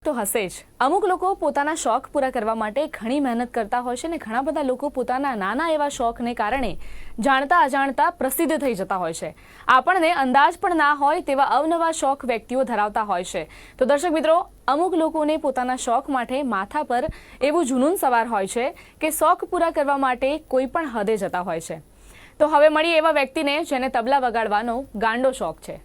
તો હશે જ. અમુક લોકો પોતાના શોખ પૂરા કરવા માટે ઘણી મહેનત કરતા હોય છે ને ઘણા બધા લોકો પોતાના નાના એવા શોખને કારણે જાણતા અજાણતા પ્રસિદ્ધ થઈ જતા હોય છે. આપણને અંદાજ પણ ના હોય તેવા અવનવા શોખ વ્યક્તિઓ ધરાવતા હોય છે. તો દર્શક મિત્રો, અમુક લોકોને પોતાના શોખ માટે માથા પર એવું જુનૂન સવાર હોય છે કે શોખ પૂરા કરવા માટે કોઈ પણ હદે જતા હોય છે. તો હવે મળીએ એવા વ્યક્તિને જેને તબલા વગાડવાનો ગાંડો શોખ છે.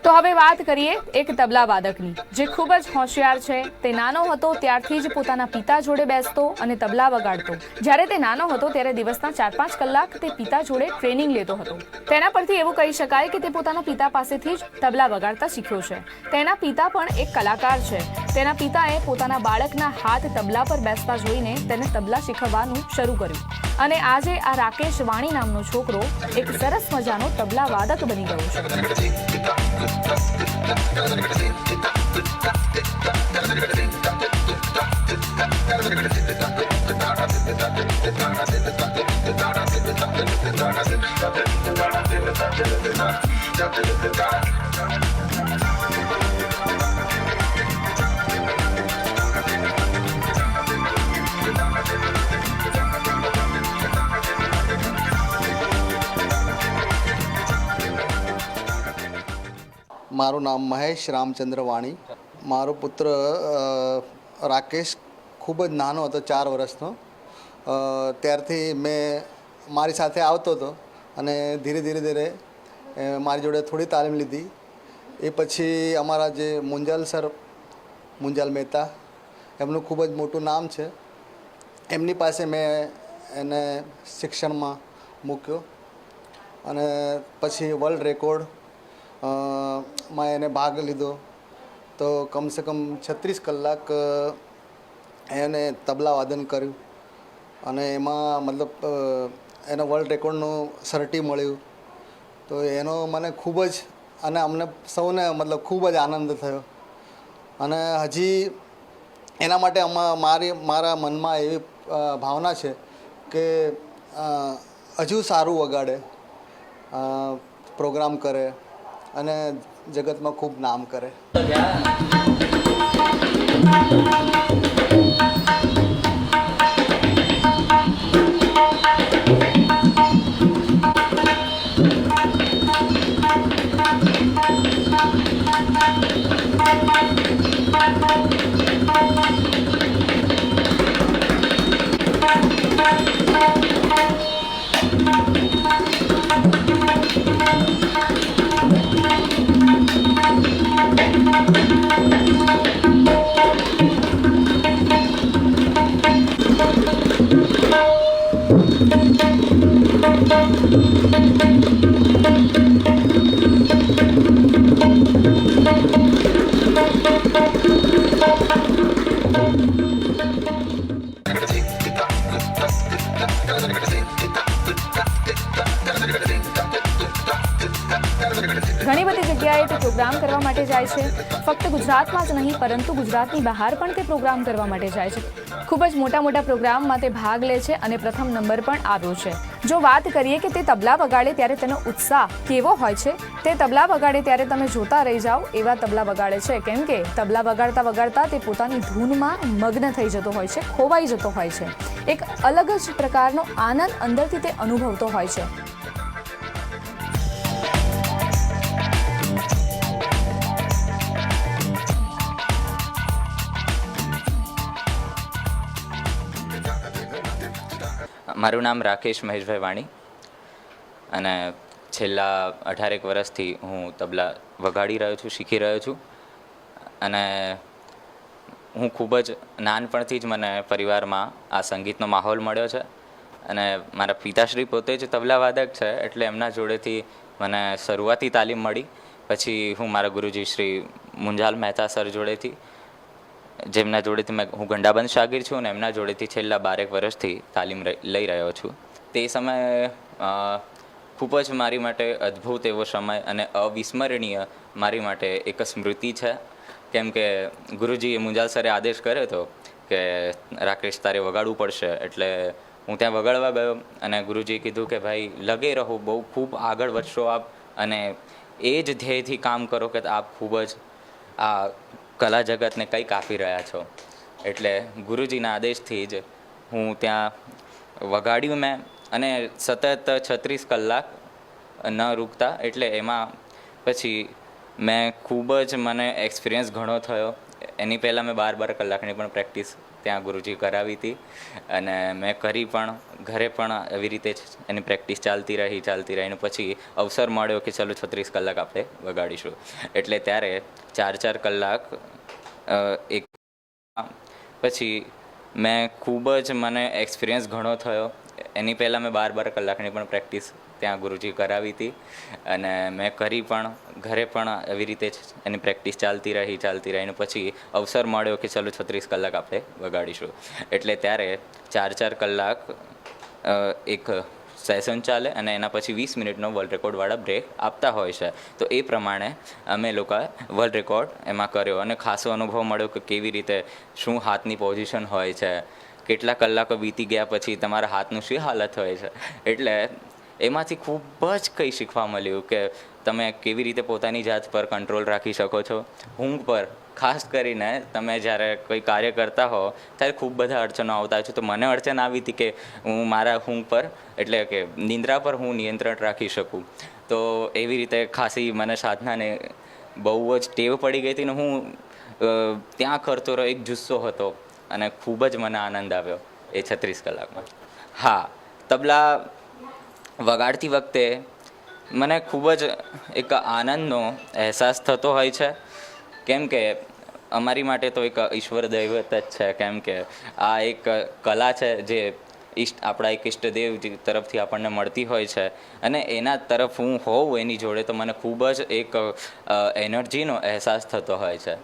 તો હવે વાત કરીએ એક તબલા વાદકની જે ખૂબ જ હોશિયાર છે. તે નાનો હતો ત્યારથી જ પોતાના પિતા જોડે બેસતો અને તબલા વગાડતો. જ્યારે તે નાનો હતો ત્યારે દિવસના 4-5 કલાક તે પિતા જોડે ટ્રેનિંગ લેતો હતો. તેના પરથી એવું કહી શકાય કે તે પોતાના પિતા પાસેથી જ તબલા વગાડતા શીખ્યો છે. તેના પિતા પણ એક કલાકાર છે. તેના પિતાએ પોતાના બાળકના હાથ તબલા પર બેસતા જોઈને તેને તબલા શીખવવાનું શરૂ કર્યું અને આજે આ રાકેશ વાણી નામનો છોકરો એક સરસ મજાનો તબલા વાદક બની ગયો છે. મારું નામ મહેશ રામચંદ્ર વાણી. મારો પુત્ર રાકેશ ખૂબ જ નાનો હતો, 4 વર્ષનો. ત્યારથી મેં મારી સાથે આવતો હતો અને ધીરે ધીરે મારી જોડે થોડી તાલીમ લીધી. એ પછી અમારા જે મુંજાલ મહેતા, એમનું ખૂબ જ મોટું નામ છે, એમની પાસે મેં એને શિક્ષણમાં મૂક્યો અને પછી વર્લ્ડ રેકોર્ડ માં એને ભાગ લીધો. તો કમસે કમ 36 કલાક એને તબલા વાદન કર્યું અને એમાં મતલબ એને વર્લ્ડ રેકોર્ડનું સર્ટી મળ્યું. તો એનો મને ખૂબ જ અને અમને સૌને મતલબ ખૂબ જ આનંદ થયો અને હજી એના માટે મારા મનમાં એવી ભાવના છે કે હજુ સારું વગાડે, પ્રોગ્રામ કરે અને જગતમાં ખૂબ નામ કરે. ઘણી બધી જગ્યાએ તે પ્રોગ્રામ કરવા માટે જાય છે. ફક્ત ગુજરાતમાં જ નહીં પરંતુ ગુજરાતની બહાર પણ તે પ્રોગ્રામ કરવા માટે જાય છે. ખૂબ જ મોટા પ્રોગ્રામમાં તે ભાગ લે છે અને પ્રથમ નંબર પણ આવ્યો છે. જો વાત કરીએ કે તે તબલા વગાડે ત્યારે તેનો ઉત્સાહ કેવો હોય છે, તે તબલા વગાડે ત્યારે તમે જોતા રહી જાઓ એવા તબલા વગાડે છે. કેમ કે તબલા વગાડતા તે પોતાની ધૂનમાં મગ્ન થઈ જતો હોય છે, ખોવાઈ જતો હોય છે. એક અલગ જ પ્રકારનો આનંદ અંદરથી તે અનુભવતો હોય છે. મારું નામ રાકેશ મહેશભાઈ વાણી અને છેલ્લા 18 વર્ષથી હું તબલા વગાડી રહ્યો છું, શીખી રહ્યો છું. અને હું ખૂબ જ નાનપણથી જ મને પરિવારમાં આ સંગીતનો માહોલ મળ્યો છે અને મારા પિતાશ્રી પોતે જ તબલા વાદક છે એટલે એમના જોડેથી મને શરૂઆતી તાલીમ મળી. પછી હું મારા ગુરુજી શ્રી મુંજાલ મહેતા સર જોડેથી, જેમના જોડેથી હું ગંડાબંધ શાગીર છું અને એમના જોડેથી છેલ્લા 12 વર્ષથી તાલીમ લઈ રહ્યો છું. તે સમયે ખૂબ જ મારી માટે અદ્ભુત એવો સમય અને અવિસ્મરણીય મારી માટે એક સ્મૃતિ છે. કેમ કે ગુરુજીએ મુંજાલ સરે આદેશ કર્યો હતો કે રાકેશ તારે વગાડવું પડશે. એટલે હું ત્યાં વગાડવા ગયો અને ગુરુજીએ કીધું કે ભાઈ લગે રહો, બહુ ખૂબ આગળ વધશો આપ અને એ જ ધ્યેયથી કામ કરો કે આપ ખૂબ જ આ કલા જગતને કંઈક આપી રહ્યા છો. એટલે ગુરુજીના આદેશથી જ હું ત્યાં વગાડ્યું મેં, અને સતત 36 કલાક ન રૂકતા. એટલે એમાં પછી મેં ખૂબ જ મને એક્સપિરિયન્સ ઘણો થયો. એની પહેલાં મેં 12 કલાકની પણ પ્રેક્ટિસ ત્યાં ગુરુજી કરાવી હતી, અને મેં કરી પણ. ઘરે પણ એવી રીતે જ એની પ્રેક્ટિસ ચાલતી રહી. અને પછી અવસર મળ્યો કે ચલો 36 કલાક આપણે વગાડીશું. એટલે ત્યારે 4 કલાક એક પછી મેં ખૂબ જ મને એક્સપિરિયન્સ ઘણો થયો. એની પહેલાં મેં 12 કલાકની પણ પ્રેક્ટિસ ત્યાં ગુરુજી કરાવી હતી, અને મેં કરી પણ. ઘરે પણ એવી રીતે જ એની પ્રેક્ટિસ ચાલતી રહી. અને પછી અવસર મળ્યો કે ચલો 36 કલાક આપણે વગાડીશું. એટલે ત્યારે 4 કલાક એક સેશન ચાલે, અને એના પછી 20 મિનિટનો વર્લ્ડ રેકોર્ડવાળા બ્રેક આપતા હોય છે. તો એ પ્રમાણે અમે લોકોએ વર્લ્ડ રેકોર્ડ એમાં કર્યો, અને ખાસો અનુભવ મળ્યો કે કેવી રીતે શું હાથની પોઝિશન હોય છે, કેટલા કલાકો વીતી ગયા પછી તમારા હાથનું શું હાલત હોય છે. એટલે એમાંથી ખૂબ જ કંઈ શીખવા મળ્યું કે તમે કેવી રીતે પોતાની જાત પર કંટ્રોલ રાખી શકો છો. ઊંઘ પર ખાસ કરીને તમે જ્યારે કોઈ કાર્ય કરતા હો ત્યારે ખૂબ બધા અડચણો આવતા છે. તો મને અડચણ આવી હતી કે હું મારા ઊંઘ પર, એટલે કે નિંદ્રા પર હું નિયંત્રણ રાખી શકું. તો એવી રીતે ખાસી મને સાધનાને બહુ જ ટેવ પડી ગઈ હતી, ને હું ત્યાં કરતો રહ્યો. એક જુસ્સો હતો, અને ખૂબ જ મને આનંદ આવ્યો એ 36 કલાકમાં. હા, તબલા વગાડતી વખતે મને ખૂબ જ એક આનંદનો અહેસાસ થતો હોય છે. કેમ કે અમારી માટે તો એક ઈશ્વર દૈવત જ છે. કેમ કે આ એક કલા છે જે આપણા એક ઈષ્ટદેવ તરફથી આપણને મળતી હોય છે, અને એના તરફ હું હોઉં એની જોડે તો મને ખૂબ જ એક એનર્જીનો અહેસાસ થતો હોય છે.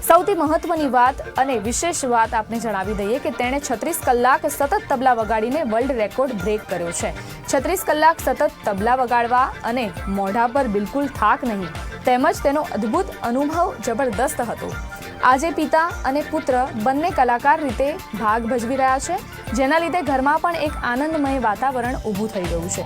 સૌથી મહત્વની વાત અને વિશેષ વાત આપને જણાવી દઈએ કે તેણે 36 કલાક સતત તબલા વગાડીને વર્લ્ડ રેકોર્ડ બ્રેક કર્યો છે. 36 કલાક સતત તબલા વગાડવા અને મોઢા પર બિલકુલ થાક નહીં, તેમજ તેનો અદ્ભુત અનુભવ જબરદસ્ત હતો. આજે પિતા અને પુત્ર બંને કલાકાર રીતે ભાગ ભજવી રહ્યા છે, જેના લીધે ઘરમાં પણ એક આનંદમય વાતાવરણ ઊભું થઈ ગયું છે.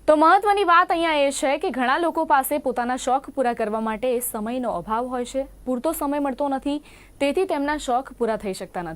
તો મહત્વની વાત અહીંયા એ છે કે ઘણા લોકો પાસે પોતાના શોખ પૂરા કરવા માટે સમયનો અભાવ હોય છે, પૂરતો સમય મળતો નથી, તેથી તેમના શોખ પૂરા થઈ શકતા નથી.